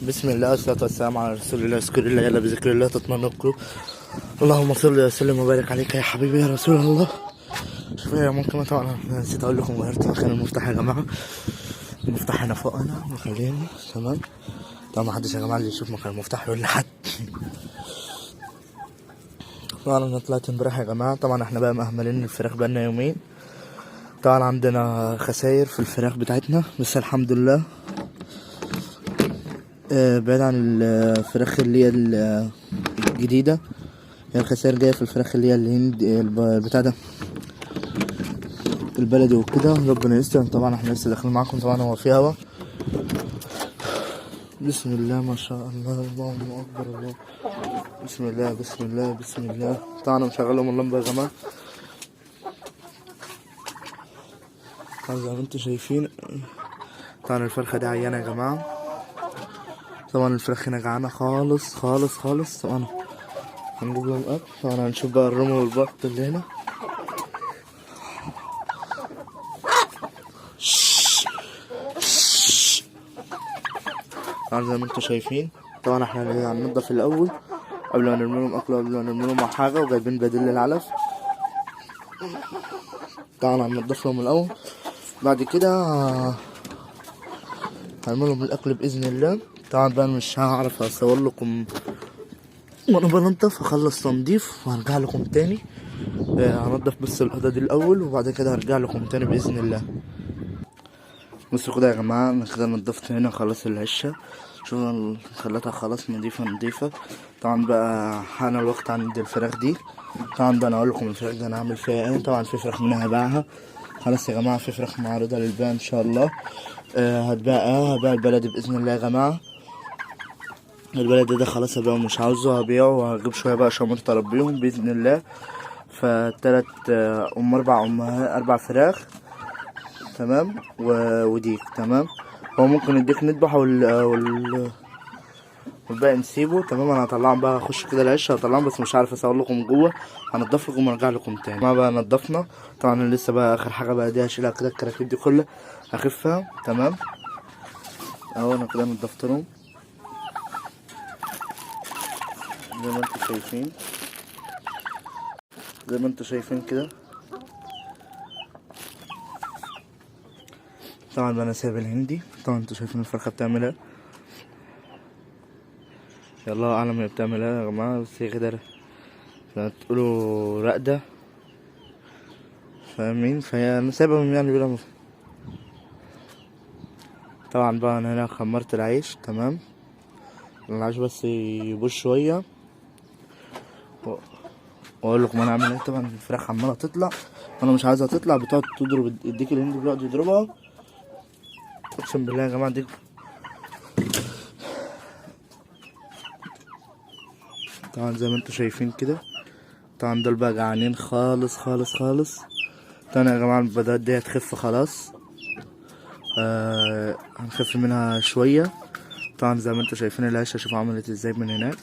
بسم الله والصلاة والسلام على رسول الله. اذكر الله يلا بذكر الله تطمئن القلوب. اللهم صل وسلم وبارك عليك يا حبيبي يا رسول الله. شوف يا ممكن طبعا نسيت اقول لكم غيرت مكان المفتاح يا جماعة. المفتاح هنا فوق انا مخليني تمام. طبعا محدش يا جماعة اللي يشوف مكان المفتاح يقول لحد. طبعا انا طلعت امبارح يا جماعة. طبعا احنا بقى مأهملين الفراخ بقالنا يومين. طبعا عندنا خساير في الفراخ بتاعتنا بس الحمد لله. بعيد عن الفراخ اللي هي الجديدة، هي الخسائر جاية في الفراخ اللي هي الهند البتاع ده البلدي وكده. ربنا يستر. طبعا احنا لسه داخلين معاكم. طبعا هو في هوا. بسم الله ما شاء الله. اللهم اكبر. الله بسم الله بسم الله بسم الله. طبعا انا مشغل لهم اللمبه يا جماعه. طبعا زي ما انتم شايفين طبعا الفرخه دي عيانه يا جماعه. طبعا الفراخ هنا جعانه خالص خالص خالص. طبعا هنجيب لهم اكل. طبعا هنشوف بقى الرمل والبط اللي هنا. طبعا زي ما انتم شايفين. طبعا احنا هننضف الاول قبل ما نرمي لهم اكل، قبل ما نرمي لهم حاجه، وجايبين بديل للعلف. طبعا هننضف لهم الاول، بعد كده هنعمل لهم الاكل باذن الله. طبعا بقى مش هعرف اصور لكم وانا بنضف. هخلص تنظيف وهرجع لكم تاني. هنضف بس الاوضه دي الاول وبعد كده هرجع لكم تاني باذن الله. بصوا كده يا جماعه، انا كده نضفت هنا خلاص العشه. شوفوا خليتها خلاص نضيفه نضيفه. طبعا بقى حان الوقت عند الفراخ دي. طبعا بقى انا اقول لكم الفراخ دي انا هعمل فيها ايه. طبعا في فراخ منها هبيعها خلاص يا جماعه. في فراخ معروضه للبيع ان شاء الله. هتباع البلدي باذن الله يا جماعه. البلدي ده خلاص هبيعه، مش عاوزه هبيعه، وهجيب شويه بقى شمال تربيهم باذن الله. فتلات اربع فراخ تمام وديك تمام. هو ممكن الديك نذبحه والباقي نسيبه تمام. انا هطلعهم بقى، اخش كده العش هطلعهم بس مش عارف اصور لكم جوه. هنضف لكم وارجع لكم تاني. ما بقى نضفنا طبعا. أنا لسه بقى اخر حاجه بقى دي هشيلها كده، الكراكيب دي كلها هخفها تمام. اهو انا كده نضفتهم زي ما انتم شايفين. زي ما انتم شايفين كده. طبعا بقى انا سايب الهندي. طبعا انتوا شايفين الفرخه بتعملها. الله اعلم هي بتعمل ايه يا جماعه. بس هي كده لما تقولوا راقده فاهمين. فهي انا سايبهم يعني بلا طبعا بقى انا هنا خمرت العيش تمام. العيش بس يبوظ شويه واقول لكم انا اعمل ايه. طبعا الفراخ عماله تطلع وانا مش عايزها تطلع. بتقعد تضرب الديك الهندي بيقعد يضربها. اقسم بالله يا جماعه دي. طبعا زي ما انتوا شايفين كده. طبعا دول بقى جعانين خالص خالص خالص. طبعا يا جماعه البيضات دي هتخف خلاص. هنخف منها شويه. طبعا زي ما انتوا شايفين العشه شوفوا عملت ازاي من هناك.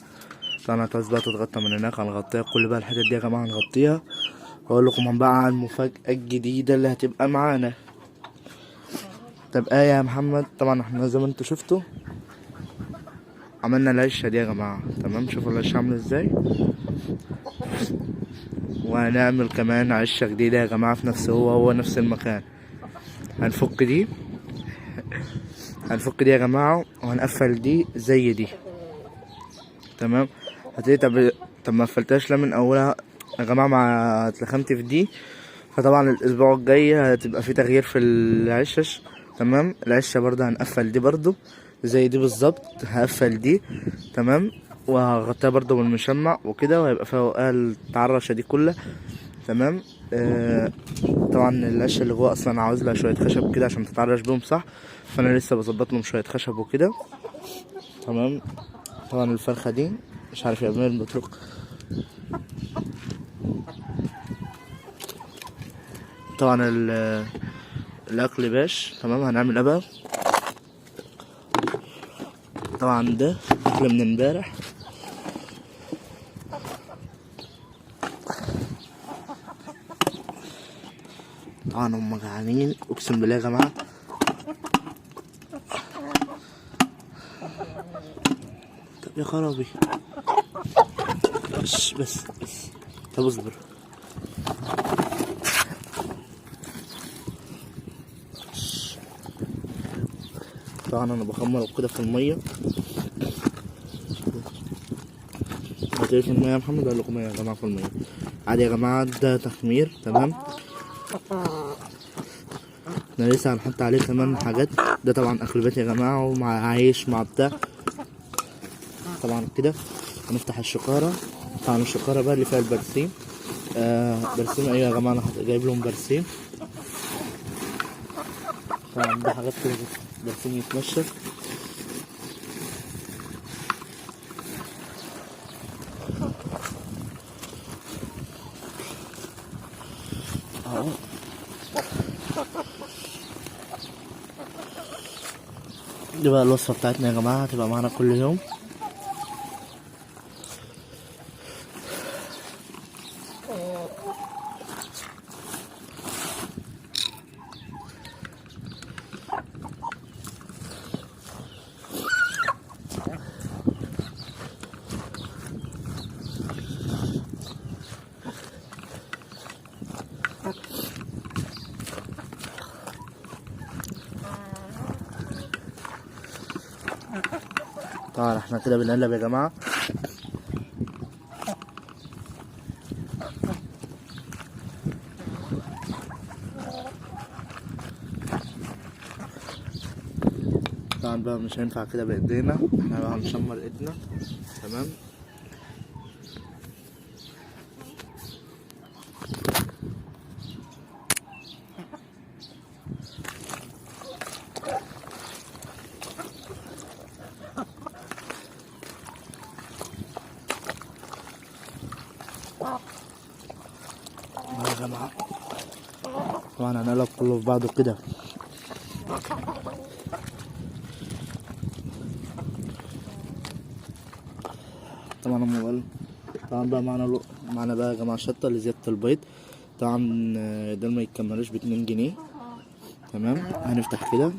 طبعا هتعوز بقى تتغطى من هناك. هنغطيها كل بقى الحتت دي يا جماعه هنغطيها. واقول لكم بقى عن المفاجاه الجديده اللي هتبقى معانا. طب ايه يا محمد. طبعا احنا زي ما انتوا شفتوا عملنا العشه دي يا جماعه تمام. شوفوا العشه عامله ازاي. وهنعمل كمان عشه جديده يا جماعه في هو نفس المكان. هنفك دي يا جماعه وهنقفل دي زي دي تمام. هتلاقي طب ما قفلتهاش لا من اولها يا جماعه مع اتلخمت في دي. فطبعا الاسبوع الجاي هتبقى في تغيير في العشش تمام. العشه برضه هنقفل دي برضه زي دي بالظبط. هقفل دي تمام وهغطيها برضه بالمشمع وكده، وهيبقى فيها التعرشه دي كلها تمام. طبعا العشه اللي جوه اصلا عاوز لها شويه خشب كده عشان تتعرش بيهم صح. فانا لسه بظبط لهم شويه خشب وكده تمام. طبعا الفرخه دي مش عارف يعملوا البطروق. طبعا الاكل باش تمام. هنعمل ايه بقى. طبعا ده اكل من امبارح. طبعا هم جعانين اقسم بالله يا جماعه. طب يا خرابي. بس طب اصبر. طبعا انا بخمر كده في الميه. هتقولي في الميه يا محمد؟ اقول لكم يا جماعه في الميه عادي يا جماعه، ده تخمير تمام. احنا لسه هنحط عليه كمان حاجات. ده طبعا اكل بيت يا جماعه، ومع عيش مع بتاع. طبعا كده هنفتح الشقاره. طبعا الشقاره بقى اللي فيها البرسيم. برسيم، ايوه يا جماعه انا جايب لهم برسيم. طبعا ده حاجات كده برسيم يتنشف. اهو دي بقى الوصفه بتاعتنا يا جماعه، هتبقى معانا كل يوم. طبعا احنا كده بنقلب يا جماعه. طبعا بقى مش هينفع كده بايدينا، احنا بقى هنشمر ايدنا تمام. يا جماعه طبعا هنقلب كله في بعضه كده. طبعا بقى معانا بقى يا جماعه شطه لزياده البيض. طبعا دول ما يتكملوش ب2 جنيه تمام. هنفتح كده.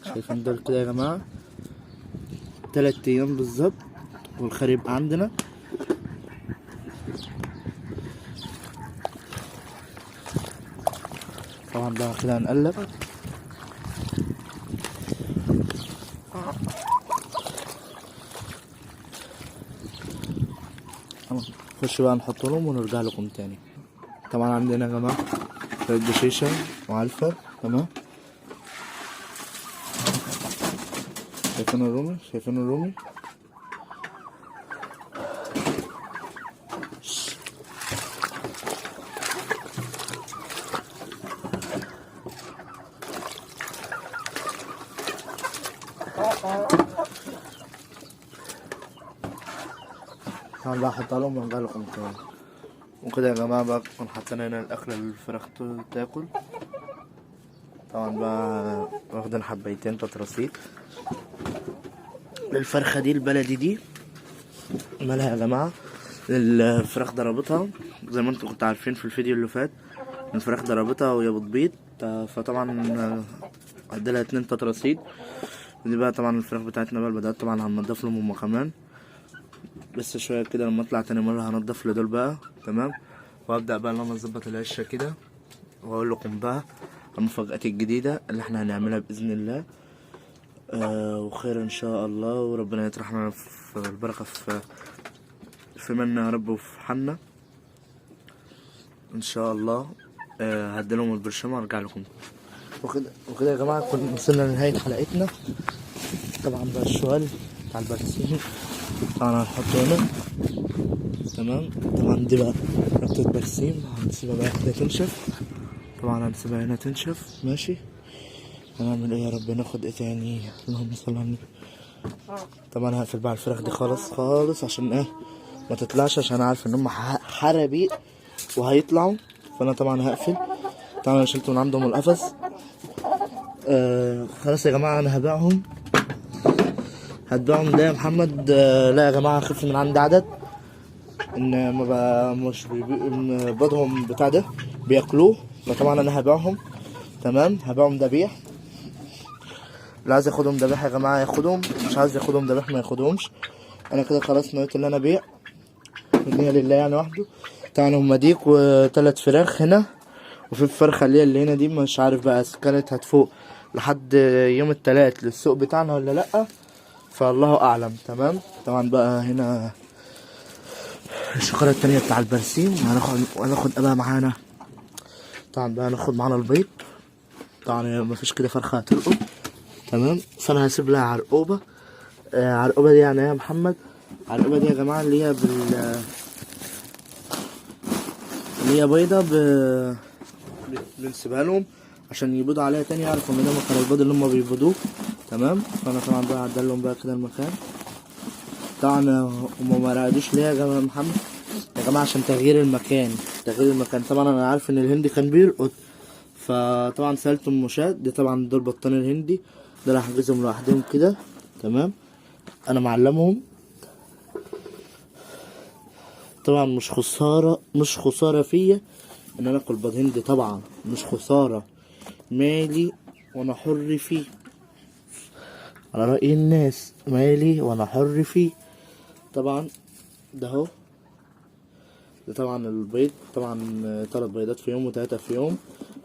شايفين دول كده يا جماعه 3 ايام بالظبط والخير يبقى عندنا. طبعا بقى كده هنقلب. نخش بقى نحط لهم ونرجع لكم تاني. طبعا عندنا يا جماعه شويه بشيشه وعلفه تمام. شايفين الرومي طبعا بقى احطها لهم ونرجع لكم تاني. وكده يا جماعه بقى نكون حاطين هنا الاكل اللي الفراخ تاكل. طبعا بقى واخدين حبيتين بطرسيك. الفرخه دي البلدي دي مالها يا جماعه؟ الفراخ ضربتها زي ما انتم كنتوا عارفين في الفيديو اللي فات. الفراخ ضربتها وهي بتبيض، فطبعا عدلها 2 تطرسيد. ودي بقى طبعا الفراخ بتاعتنا بقى البدات. طبعا هنضيف لهم هما كمان بس شويه كده. لما اطلع تاني مره هنضيف لدول بقى تمام. وابدا بقى ان انا اظبط العشه كده واقول لكم بقى المفاجآت الجديده اللي احنا هنعملها باذن الله. وخير ان شاء الله، وربنا يطرحنا في البركه في منا يا رب وفي حالنا ان شاء الله. هديلهم البرشامه وارجع لكم. وكده يا جماعه كنا وصلنا لنهايه حلقتنا. طبعا بقى الشوال بتاع البرسيم طبعا هنحطه هنا تمام. طبعا دي بقى نقطة برسيم هنسيبها بقى كده تنشف. طبعا هنسيبها هنا تنشف ماشي. هنعمل ايه يا رب؟ ناخد ايه تاني؟ اللهم صل على النبي. طبعا هقفل بقى الفراخ دي خالص عشان ايه ما تطلعش، عشان عارف ان هم حرابيق وهيطلعوا. فانا طبعا هقفل. طبعا انا شلت من عندهم القفص. خلاص يا جماعه انا هبيعهم ده يا محمد. لا يا جماعه خف من عندي عدد ان ما بقى مش بيضهم بتاع ده بياكلوه. فطبعا انا هبيعهم، تمام، هبيعهم ذبيح. اللي عايز ياخدهم ذبيح يا جماعه ياخدهم، مش عايز ياخدهم ذبيح ما ياخدهمش. انا كده خلاص نويت ان انا ابيع الدنيا لله يعني وحده. طبعا هما ديك وتلات فراخ هنا، وفي الفرخه اللي هنا دي مش عارف بقى كانت هتفوق لحد يوم التلات للسوق بتاعنا ولا لأ، فالله اعلم. تمام. طبعا بقى هنا الشكارة التانية بتاع البرسيم، هناخد بقى معانا. طبعا بقى هناخد معانا البيض. طبعا مفيش كده فرخة هتلقط، تمام، فانا هسيب لها عرقوبة. عرقوبة دي يعني ايه يا محمد؟ عرقوبة دي يا جماعة اللي هي اللي هي بيضة بنسيبها لهم عشان يبيضوا عليها تاني، يعرفوا ان ده مكان البيض اللي هما بيبيضوه. تمام. فانا طبعا بقى هعدلهم بقى كده المكان. طبعا هما ما رقدوش ليه يا جماعة محمد؟ يا جماعة عشان تغيير المكان. طبعا انا عارف ان الهندي كان بيرقد، فطبعا سألت ام شاد دي. طبعا دول بطان الهندي، دول هحجزهم لوحدهم كده. تمام. انا معلمهم. طبعا مش خسارة فيا ان انا اكل بيض هندي، طبعا مش خسارة، مالي وانا حر فيه. على رأي الناس، مالي وانا حر فيه. طبعا ده اهو، ده طبعا البيض. طبعا 3 بيضات في يوم و3 في يوم.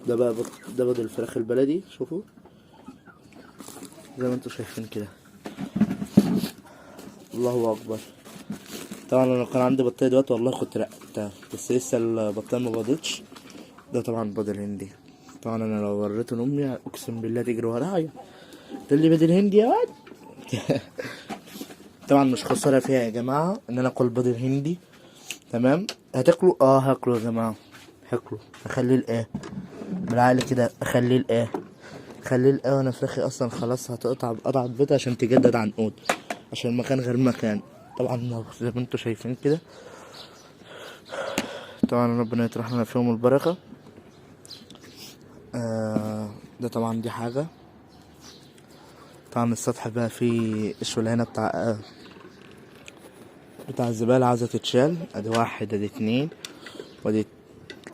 ده بقى ده بيض الفراخ البلدي، شوفوا زي ما انتوا شايفين كده. الله اكبر. طبعا انا كان عندي بطايه دلوقتي والله كنت رقتها، بس لسه البطايه ما بيضتش. ده طبعا البيض الهندي. طبعا انا لو وريته لامي اقسم بالله تجري ورايا تقول لي بيض الهندي يا واد. طبعا مش خساره فيها يا جماعه ان انا اكل بيض الهندي. تمام. هتاكلوا؟ هاكلوا يا جماعه، هاكلوا. اخليه الايه بالعقل كده، اخليه الايه وانا فراخي اصلا خلاص هتقطع قطعة بيض عشان تجدد عنقود، عشان المكان غير مكان. طبعا زي ما انتوا شايفين كده. طبعا ربنا يطرح لنا فيهم البركة. ده طبعا دي حاجة. طبعا السطح بقى فيه الشولينة بتاع الزبالة عايزة تتشال. ادي 1 ادي 2 وادي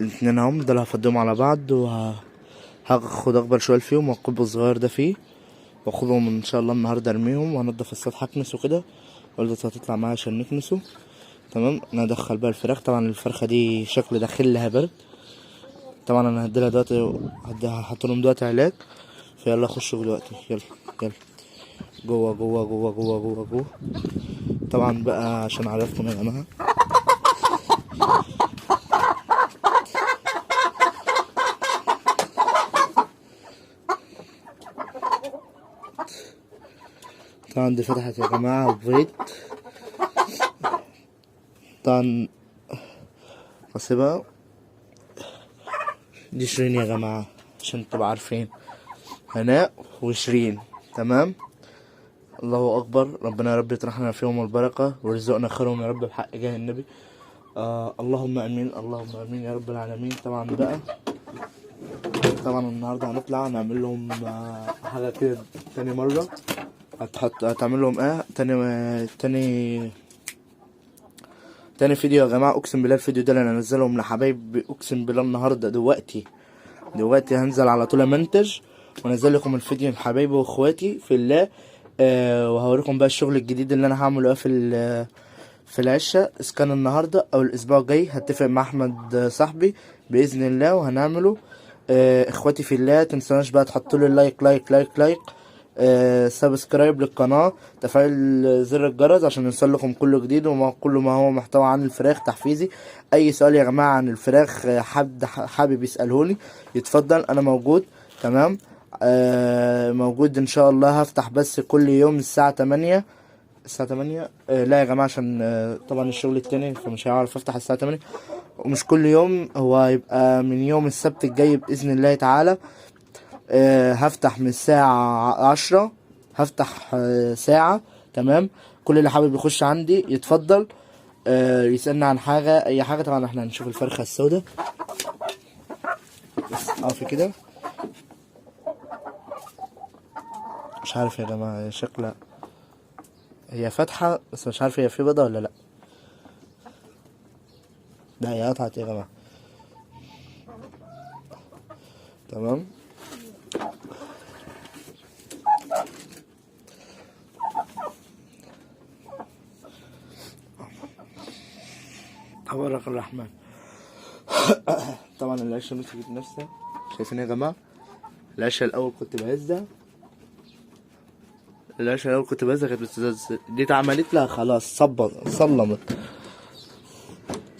2 اهم. دول هفضيهم على بعض وهاخد اكبر شوال فيهم والقب الصغير ده فيه، واخدهم ان شاء الله النهارده ارميهم وهنضف السطح اكنسه كده. والدتي هتطلع معايا عشان نكنسه. تمام. انا هدخل بقى الفراخ. طبعا الفرخه دي شكل داخل لها برد. طبعا انا هديلها دلوقتي، هحط لهم دلوقتي علاج. فيلا خشوا دلوقتي، يلا يلا جوه جوه جوه جوه جوه جوه. طبعا بقى عشان اعرفكم يا جماعه، طبعا دي فتحت يا جماعه بيض. طبعا هسيبها. دي شيرين يا جماعه عشان تبقوا عارفين، هناء وشيرين. تمام. الله اكبر. ربنا يا رب يطرحنا فيهم البركه ويرزقنا خيرهم يا رب بحق جاه النبي. اللهم امين، اللهم امين يا رب العالمين. طبعا النهارده هنطلع نعمل لهم حاجه كده تاني مره. هتعمل لهم تاني فيديو يا جماعه. اقسم بالله الفيديو ده اللي انا انزلهم لحبايبي، اقسم بالله النهارده دلوقتي هنزل على طول امنتج وانزل لكم الفيديو لحبايبي واخواتي في الله. وهوريكم بقى الشغل الجديد اللي انا هعمله في العشة. اذا كان النهارده او الاسبوع الجاي هتفق مع احمد صاحبي باذن الله وهنعمله. اخواتي في الله تنسوناش بقى تحطوا لي لايك لايك لايك لايك، سبسكرايب للقناة، تفعيل زر الجرس عشان يوصل لكم كل جديد كل ما هو محتوى عن الفراخ تحفيزي. اي سؤال يا جماعة عن الفراخ حابب يسألهولي يتفضل، انا موجود. تمام. موجود ان شاء الله. هفتح بس كل يوم الساعة 8. لا يا جماعة عشان طبعا الشغل التاني فمش هعرف افتح الساعة 8. ومش كل يوم، هو هيبقى من يوم السبت الجاي بإذن الله تعالى. هفتح من الساعة 10. هفتح ساعة. تمام. كل اللي حابب يخش عندي يتفضل يسألنا عن حاجة اي حاجة. طبعا احنا هنشوف الفرخة السوداء بس في كده. مش عارف يا جماعة شكلها هي فاتحة بس مش عارف هي في بيضة ولا لا. لا هي قطعت يا جماعة. تمام. تبارك الرحمن. طبعا العيش مسكت نفسها، شايفين يا جماعه؟ العيش الاول كنت بهزها، العيش الاول كنت بهزها كانت بتتهز، دي اتعملت لها خلاص صلمت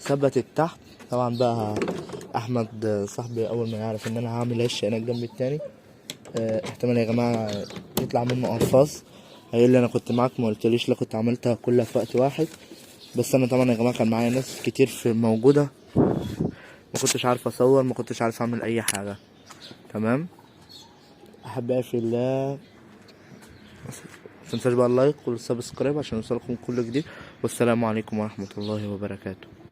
ثبتت تحت. طبعا بقى احمد صاحبي اول ما يعرف ان انا هعمل عيش هنا الجنب التاني، احتمال يا جماعه يطلع منه قرفاص، هيقول لي انا كنت معاك ما قلتليش لا، كنت عملتها كلها في وقت واحد. بس انا طبعا يا جماعه كان معايا ناس كتير في موجوده، ما كنتش عارف اصور، ما كنتش عارف اعمل اي حاجه. تمام. احبائي في الله، متنساش بقى اللايك والسبسكرايب عشان يوصلكم كل جديد، والسلام عليكم ورحمه الله وبركاته.